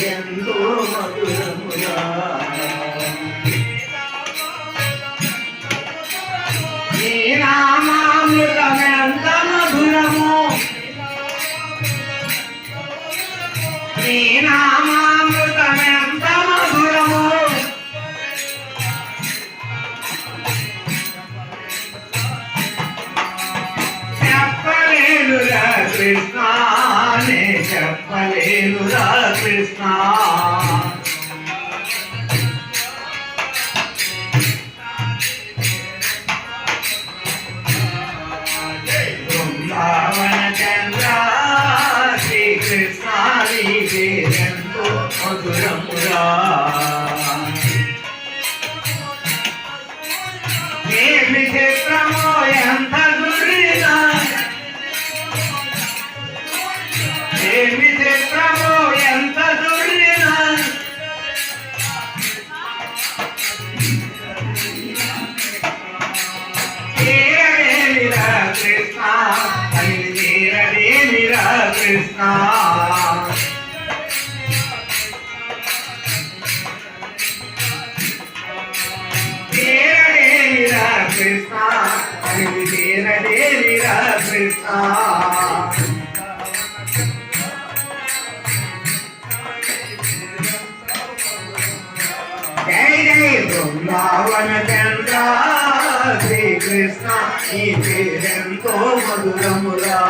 ఎంతో మధురమురా నీ నామామృతమెంత మధురము నీ నామామృతమెంత మధురము చెప్పలేనురా కృష్ణ నే చెప్పలేనురా కృష్ణ బృందావన చంద్ర శ్రీకృష్ణ నీవేంతో మధురమురా ఏమి చిత్రమో ఎంత దుర్రినా ఏమి చిత్రమో ఎంత దుర్రినా తీరడేమిరా కృష్ణ అని తీరడేమిరా కృష్ణ తీరడేమిరా కృష్ణ అని తీరడేమిరా కృష్ణ జై జై బృందావన చంద్ర శ్రీకృష్ణ ఈ పేరెంతో మధురమురా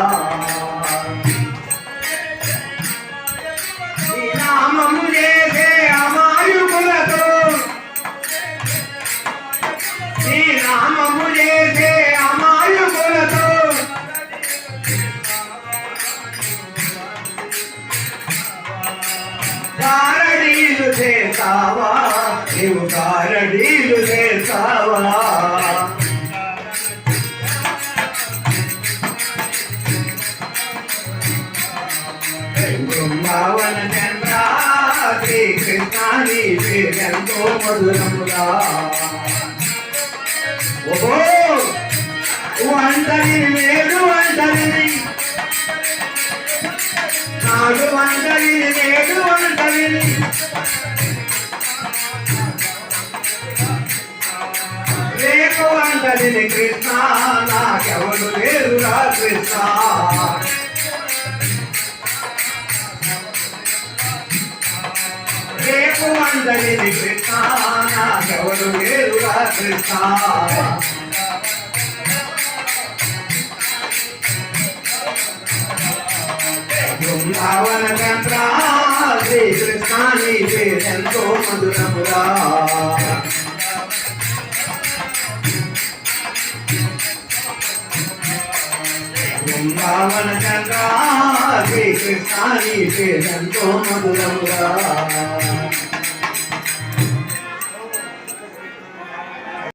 ఈ నామము చేసే అమాయకులతో ఈ నామము చేసే అమాయకులతో కారడీలు చేస్తావా నీవు కారడీలు చేస్తావా బృందావన చంద్ర శ్రీకృష్ణ నీ పేరెంతో మధురమురా ఓహో వంటని నేడు వంటని నాడు వంటని నేడు వంటని రేపు వంటని కృష్ణ నాకెవరు లేరురా కృష్ణ రేపు వంటని కృష్ణ నాకెవరు లేరురా కృష్ణ బృందావన చంద్ర శ్రీకృష్ణ నీ పేరెంతో మధురమురా బృందావన చంద్ర శ్రీకృష్ణ నీ పేరెంతో మధురమురా